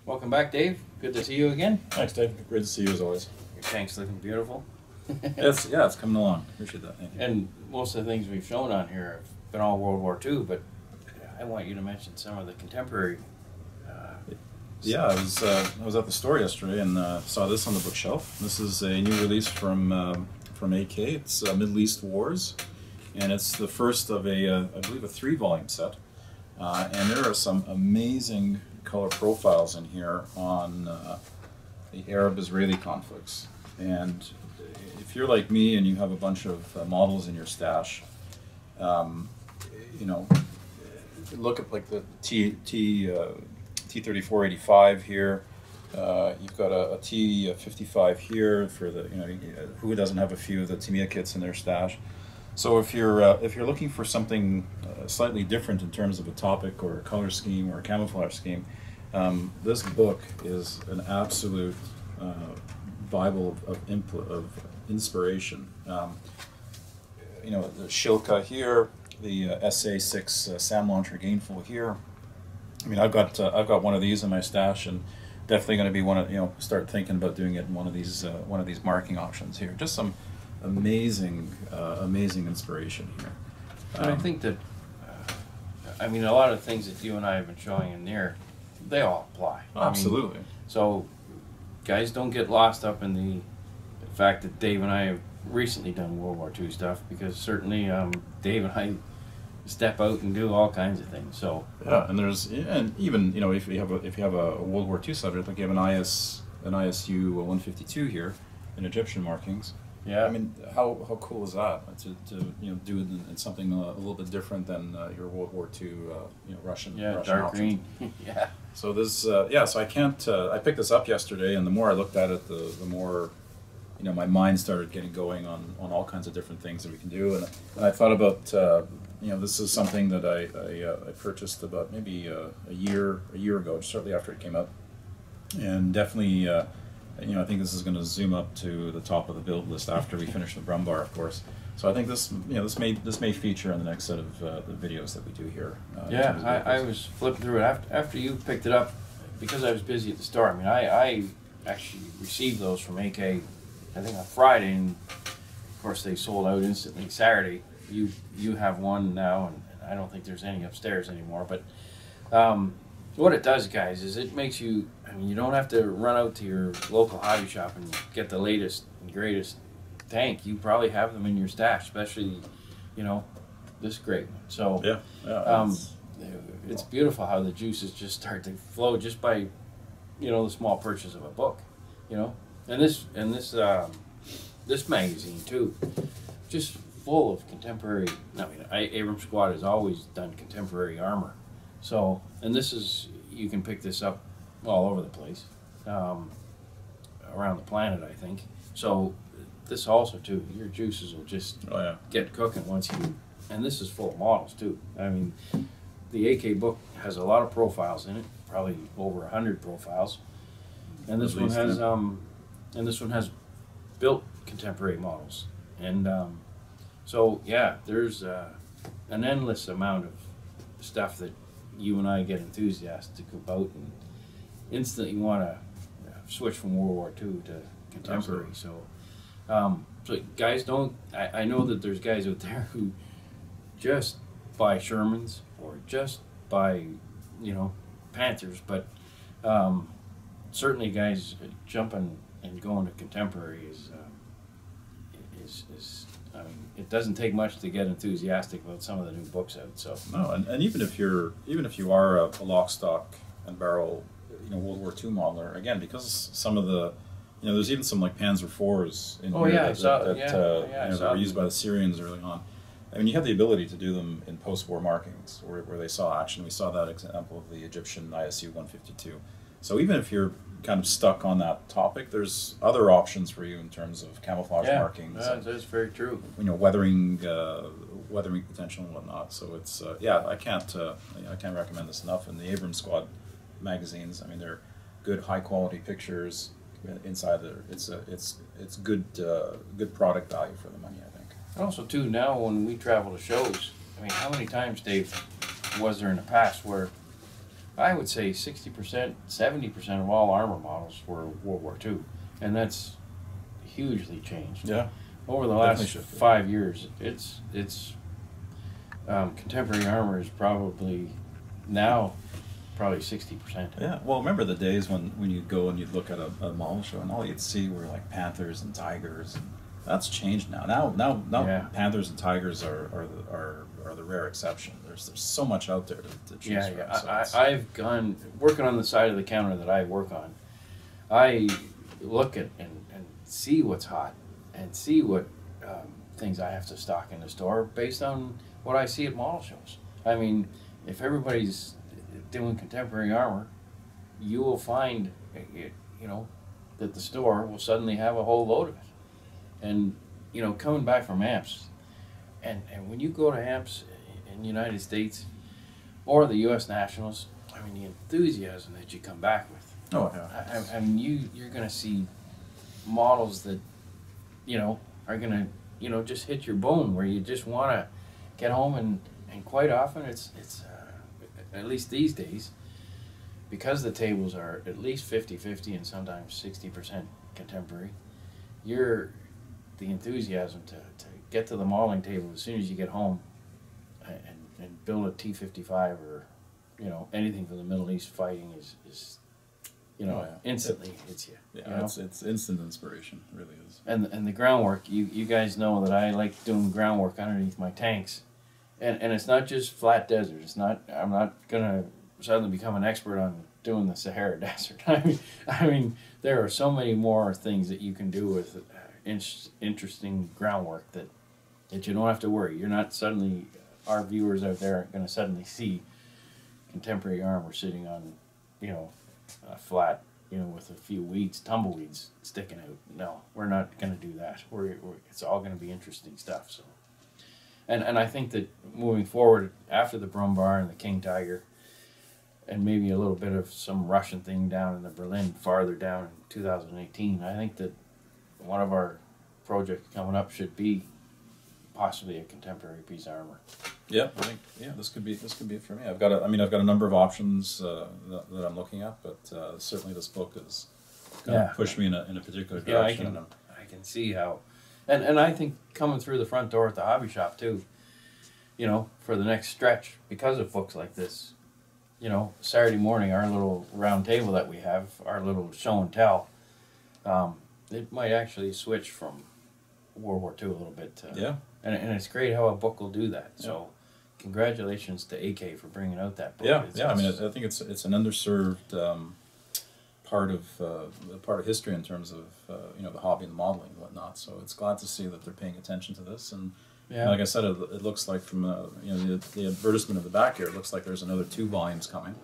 Welcome back, Dave. Good to see you again. Thanks, Dave. Great to see you as always. Your tank's looking beautiful. It's coming along. Appreciate that. Thank you. And most of the things we've shown on here have been all World War II, but I want you to mention some of the contemporary. Yeah, I was at the store yesterday and saw this on the bookshelf. This is a new release from AK. It's Middle East Wars, and it's the first of I believe, a 3-volume set. And there are some amazing color profiles in here on the Arab-Israeli conflicts. And if you're like me and you have a bunch of models in your stash, you know, look at like the T-3485 here. You've got a T-55 here for the, who doesn't have a few of the Tamiya kits in their stash. So if you're looking for something slightly different in terms of a topic or a color scheme or a camouflage scheme, this book is an absolute Bible of inspiration. The Shilka here, the SA6 SAM launcher gainful here. I mean, I've got one of these in my stash, and definitely going to be start thinking about doing it in one of these marking options here. Just some amazing inspiration here. And I think that, a lot of things that you and I have been showing in there, they all apply. Absolutely. So, guys, don't get lost up in the fact that Dave and I have recently done World War II stuff, because certainly Dave and I step out and do all kinds of things. So and even if you have a World War II subject, like you have an ISU 152 here in Egyptian markings. Yeah. I mean, how cool is that to do it in something a little bit different than your World War II Russian dark options. green. Yeah. So this so I can't I picked this up yesterday, and the more I looked at it, the more my mind started getting going on all kinds of different things that we can do, and I thought about this is something that I purchased about maybe a year ago, shortly after it came out, and definitely. I think this is going to zoom up to the top of the build list after we finish the Brumbar, of course. So I think this may feature in the next set of the videos that we do here. I was flipping through it after you picked it up, because I was busy at the store. I actually received those from AK, I think on Friday, and of course they sold out instantly Saturday. You have one now, and I don't think there's any upstairs anymore. But what it does, guys, is it makes you. You don't have to run out to your local hobby shop and get the latest and greatest tank. You probably have them in your stash, especially, this great one. So it's beautiful how the juices just start to flow just by, the small purchase of a book, and this magazine too, just full of contemporary. Abrams Squad has always done contemporary armor, so you can pick this up all over the place, around the planet, I think. So this also too, your juices will just get cooking once you. And this is full of models too. The AK book has a lot of profiles in it, probably over 100 profiles, and this one has built contemporary models. And there's an endless amount of stuff that you and I get enthusiastic about, and instantly want to switch from World War II to contemporary. Absolutely. So guys, don't. I know that there's guys out there who just buy Shermans or just buy, Panthers, but certainly, guys, jumping and going to contemporary is. It doesn't take much to get enthusiastic about some of the new books out. So no, and even if you are a lock, stock, and barrel, World War II modeler, again, because some of the, there's even some like Panzer IVs in here that were used by the Syrians early on. You have the ability to do them in post-war markings where they saw action. We saw that example of the Egyptian ISU 152. So even if you're kind of stuck on that topic, there's other options for you in terms of camouflage markings. Yeah, that's very true. Weathering potential and whatnot. So it's I can't recommend this enough. And the Abrams Squad magazines, they're good, high quality pictures inside there. It's good product value for the money, I think. Also, too, now when we travel to shows, how many times, Dave, was there in the past where I would say 60%, 70% of all armor models were World War II, and that's hugely changed. Yeah. Over the Definitely last shifted. 5 years, it's contemporary armor is probably now probably 60%. Yeah, well, remember the days when you'd go and you'd look at a model show and all you'd see were like panthers and tigers, and that's changed now. Now, Yeah. panthers and tigers are the rare exception. There's so much out there to choose Yeah, from. yeah. So it's- I've gone working on the side of the counter that I work on. I look at and see what's hot and see what things I have to stock in the store based on what I see at model shows. I mean, if everybody's doing contemporary armor, you will find, you know, that the store will suddenly have a whole load of it. And, you know, coming back from amps, and when you go to amps in the United States or the U.S. Nationals, I mean, the enthusiasm that you come back with. Oh yeah. I mean, you're going to see models that, you know, are going to, you know, just hit your bone where you just want to get home and quite often it's at least these days, because the tables are at least 50-50 and sometimes 60% contemporary, the enthusiasm to get to the modeling table as soon as you get home and build a T-55 or, you know, anything for the Middle East fighting is you know, Oh, yeah. instantly hits you. Yeah, you know? it's instant inspiration, it really is. And the groundwork, you guys know that I like doing groundwork underneath my tanks. And it's not just flat desert. I'm not gonna suddenly become an expert on doing the Sahara Desert. I mean, there are so many more things that you can do with interesting groundwork that you don't have to worry. You're not suddenly, our viewers out there aren't going to suddenly see contemporary armor sitting on, you know, a flat, you know, with a few weeds, tumbleweeds sticking out. No, we're not going to do that. It's all going to be interesting stuff. So, and I think that moving forward after the Brumbar and the King Tiger, and maybe a little bit of some Russian thing down in the Berlin farther down in 2018, I think that one of our projects coming up should be possibly a contemporary piece of armor. Yeah, I think this could be it for me. I've got a number of options that I'm looking at, but certainly this book has kind of pushed me in a particular direction. I can see how, and I think coming through the front door at the hobby shop too, you know, for the next stretch because of books like this, you know, Saturday morning our little round table that we have, our little show and tell, it might actually switch from World War II a little bit. Yeah. And it's great how a book will do that. So, congratulations to AK for bringing out that book. Yeah. I mean, I think it's an underserved part of history in terms of you know, the hobby and modeling and whatnot. So it's glad to see that they're paying attention to this. And like I said, it looks like from you know, the advertisement of the back here, it looks like there's another 2 volumes coming.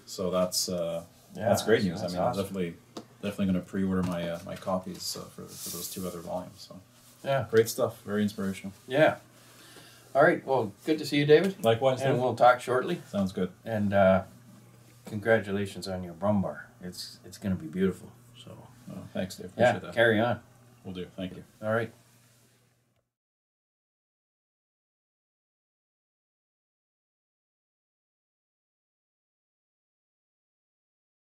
So that's great news. That's I mean, awesome. I'm definitely going to pre-order my copies for those 2 other volumes. So. Yeah. Great stuff. Very inspirational. Yeah. All right. Well, good to see you, David. Likewise. And we'll talk shortly. Sounds good. And congratulations on your Brumbar. It's going to be beautiful. So. Thanks, Dave. Appreciate that. Carry on. Will do. Thank you. All right.